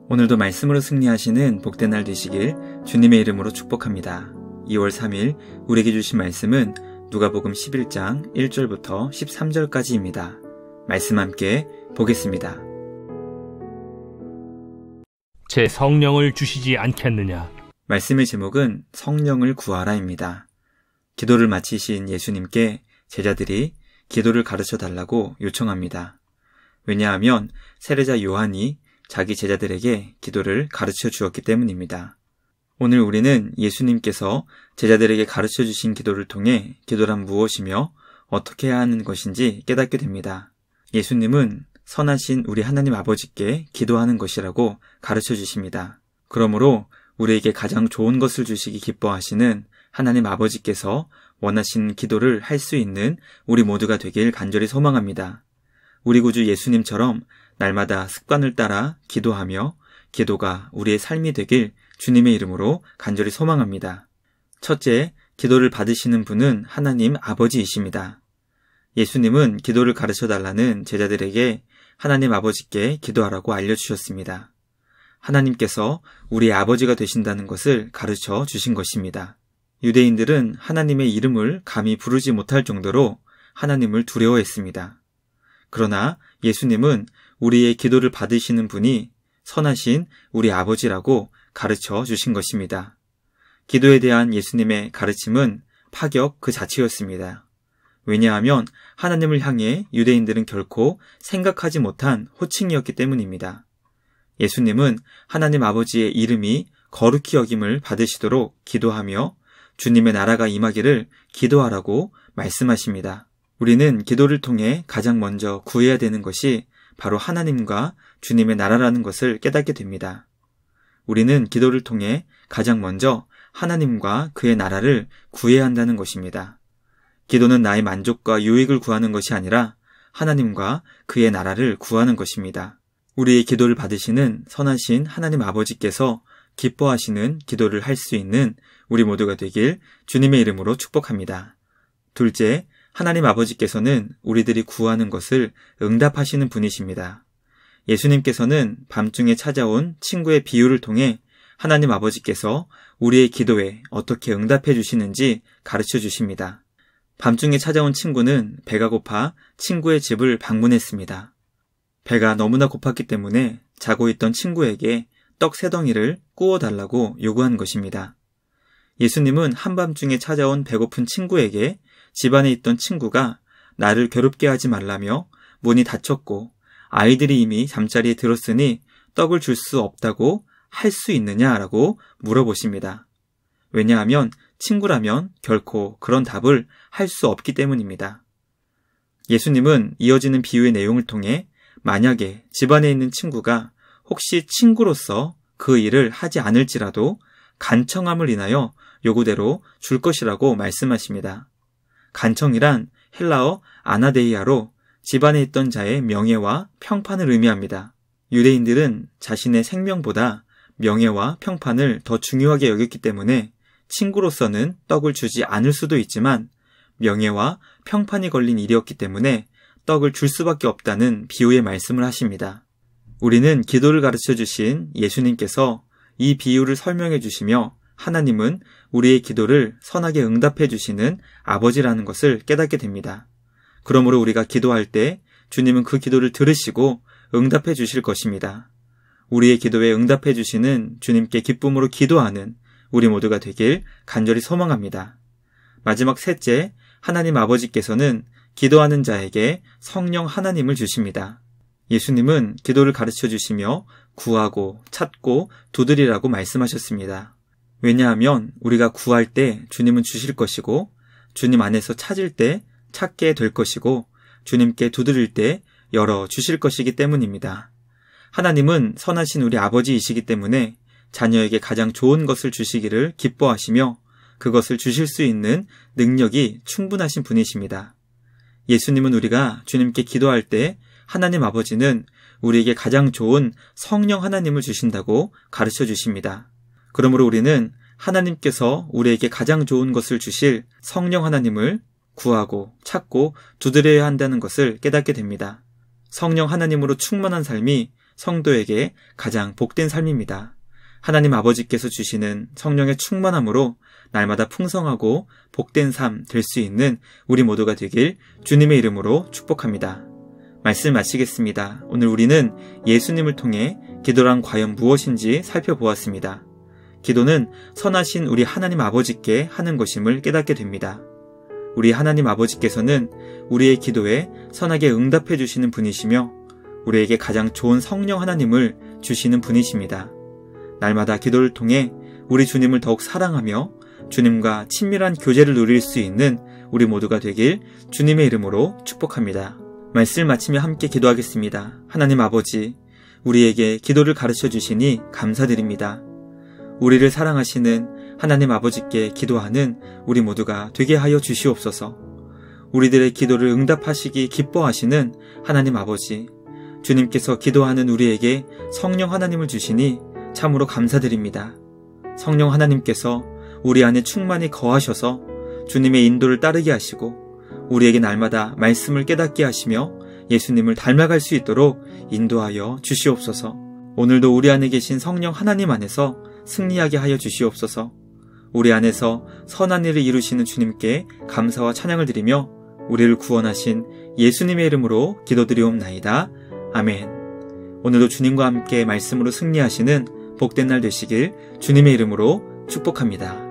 오늘도 말씀으로 승리하시는 복된 날 되시길 주님의 이름으로 축복합니다. 2월 3일 우리에게 주신 말씀은 누가복음 11장 1절부터 13절까지입니다. 말씀 함께 보겠습니다. 제 성령을 주시지 않겠느냐? 말씀의 제목은 성령을 구하라입니다. 기도를 마치신 예수님께 제자들이 기도를 가르쳐 달라고 요청합니다. 왜냐하면 세례자 요한이 자기 제자들에게 기도를 가르쳐 주었기 때문입니다. 오늘 우리는 예수님께서 제자들에게 가르쳐 주신 기도를 통해 기도란 무엇이며 어떻게 해야 하는 것인지 깨닫게 됩니다. 예수님은 선하신 우리 하나님 아버지께 기도하는 것이라고 가르쳐 주십니다. 그러므로 우리에게 가장 좋은 것을 주시기 기뻐하시는 하나님 아버지께서 원하신 기도를 할 수 있는 우리 모두가 되길 간절히 소망합니다. 우리 구주 예수님처럼 날마다 습관을 따라 기도하며 기도가 우리의 삶이 되길 주님의 이름으로 간절히 소망합니다. 첫째, 기도를 받으시는 분은 하나님 아버지이십니다. 예수님은 기도를 가르쳐달라는 제자들에게 하나님 아버지께 기도하라고 알려주셨습니다. 하나님께서 우리의 아버지가 되신다는 것을 가르쳐 주신 것입니다. 유대인들은 하나님의 이름을 감히 부르지 못할 정도로 하나님을 두려워했습니다. 그러나 예수님은 우리의 기도를 받으시는 분이 선하신 우리 아버지라고 가르쳐 주신 것입니다. 기도에 대한 예수님의 가르침은 파격 그 자체였습니다. 왜냐하면 하나님을 향해 유대인들은 결코 생각하지 못한 호칭이었기 때문입니다. 예수님은 하나님 아버지의 이름이 거룩히 여김을 받으시도록 기도하며 주님의 나라가 임하기를 기도하라고 말씀하십니다. 우리는 기도를 통해 가장 먼저 구해야 되는 것이 바로 하나님과 주님의 나라라는 것을 깨닫게 됩니다. 우리는 기도를 통해 가장 먼저 하나님과 그의 나라를 구해야 한다는 것입니다. 기도는 나의 만족과 유익을 구하는 것이 아니라 하나님과 그의 나라를 구하는 것입니다. 우리의 기도를 받으시는 선하신 하나님 아버지께서 기뻐하시는 기도를 할 수 있는 우리 모두가 되길 주님의 이름으로 축복합니다. 둘째, 하나님 아버지께서는 우리들이 구하는 것을 응답하시는 분이십니다. 예수님께서는 밤중에 찾아온 친구의 비유를 통해 하나님 아버지께서 우리의 기도에 어떻게 응답해 주시는지 가르쳐 주십니다. 밤중에 찾아온 친구는 배가 고파 친구의 집을 방문했습니다. 배가 너무나 고팠기 때문에 자고 있던 친구에게 떡 3덩이를 구워달라고 요구한 것입니다. 예수님은 한밤중에 찾아온 배고픈 친구에게 집안에 있던 친구가 나를 괴롭게 하지 말라며 문이 닫혔고 아이들이 이미 잠자리에 들었으니 떡을 줄 수 없다고 할 수 있느냐라고 물어보십니다. 왜냐하면 친구라면 결코 그런 답을 할 수 없기 때문입니다. 예수님은 이어지는 비유의 내용을 통해 만약에 집안에 있는 친구가 혹시 친구로서 그 일을 하지 않을지라도 간청함을 인하여 요구대로 줄 것이라고 말씀하십니다. 간청이란 헬라어 아나데이아로 집안에 있던 자의 명예와 평판을 의미합니다. 유대인들은 자신의 생명보다 명예와 평판을 더 중요하게 여겼기 때문에 친구로서는 떡을 주지 않을 수도 있지만 명예와 평판이 걸린 일이었기 때문에 떡을 줄 수밖에 없다는 비유의 말씀을 하십니다. 우리는 기도를 가르쳐 주신 예수님께서 이 비유를 설명해 주시며 하나님은 우리의 기도를 선하게 응답해 주시는 아버지라는 것을 깨닫게 됩니다. 그러므로 우리가 기도할 때 주님은 그 기도를 들으시고 응답해 주실 것입니다. 우리의 기도에 응답해 주시는 주님께 기쁨으로 기도하는 우리 모두가 되길 간절히 소망합니다. 마지막 셋째, 하나님 아버지께서는 기도하는 자에게 성령 하나님을 주십니다. 예수님은 기도를 가르쳐 주시며 구하고 찾고 두드리라고 말씀하셨습니다. 왜냐하면 우리가 구할 때 주님은 주실 것이고 주님 안에서 찾을 때 찾게 될 것이고 주님께 두드릴 때 열어 주실 것이기 때문입니다. 하나님은 선하신 우리 아버지이시기 때문에 자녀에게 가장 좋은 것을 주시기를 기뻐하시며 그것을 주실 수 있는 능력이 충분하신 분이십니다. 예수님은 우리가 주님께 기도할 때 하나님 아버지는 우리에게 가장 좋은 성령 하나님을 주신다고 가르쳐 주십니다. 그러므로 우리는 하나님께서 우리에게 가장 좋은 것을 주실 성령 하나님을 구하고 찾고 두드려야 한다는 것을 깨닫게 됩니다. 성령 하나님으로 충만한 삶이 성도에게 가장 복된 삶입니다. 하나님 아버지께서 주시는 성령의 충만함으로 날마다 풍성하고 복된 삶 될 수 있는 우리 모두가 되길 주님의 이름으로 축복합니다. 말씀 마치겠습니다. 오늘 우리는 예수님을 통해 기도란 과연 무엇인지 살펴보았습니다. 기도는 선하신 우리 하나님 아버지께 하는 것임을 깨닫게 됩니다. 우리 하나님 아버지께서는 우리의 기도에 선하게 응답해 주시는 분이시며 우리에게 가장 좋은 성령 하나님을 주시는 분이십니다. 날마다 기도를 통해 우리 주님을 더욱 사랑하며 주님과 친밀한 교제를 누릴 수 있는 우리 모두가 되길 주님의 이름으로 축복합니다. 말씀을 마치며 함께 기도하겠습니다. 하나님 아버지, 우리에게 기도를 가르쳐 주시니 감사드립니다. 우리를 사랑하시는 하나님 아버지께 기도하는 우리 모두가 되게 하여 주시옵소서. 우리들의 기도를 응답하시기 기뻐하시는 하나님 아버지, 주님께서 기도하는 우리에게 성령 하나님을 주시니 참으로 감사드립니다. 성령 하나님께서 우리 안에 충만히 거하셔서 주님의 인도를 따르게 하시고 우리에게 날마다 말씀을 깨닫게 하시며 예수님을 닮아갈 수 있도록 인도하여 주시옵소서. 오늘도 우리 안에 계신 성령 하나님 안에서 승리하게 하여 주시옵소서. 우리 안에서 선한 일을 이루시는 주님께 감사와 찬양을 드리며 우리를 구원하신 예수님의 이름으로 기도드리옵나이다. 아멘. 오늘도 주님과 함께 말씀으로 승리하시는 복된 날 되시길 주님의 이름으로 축복합니다.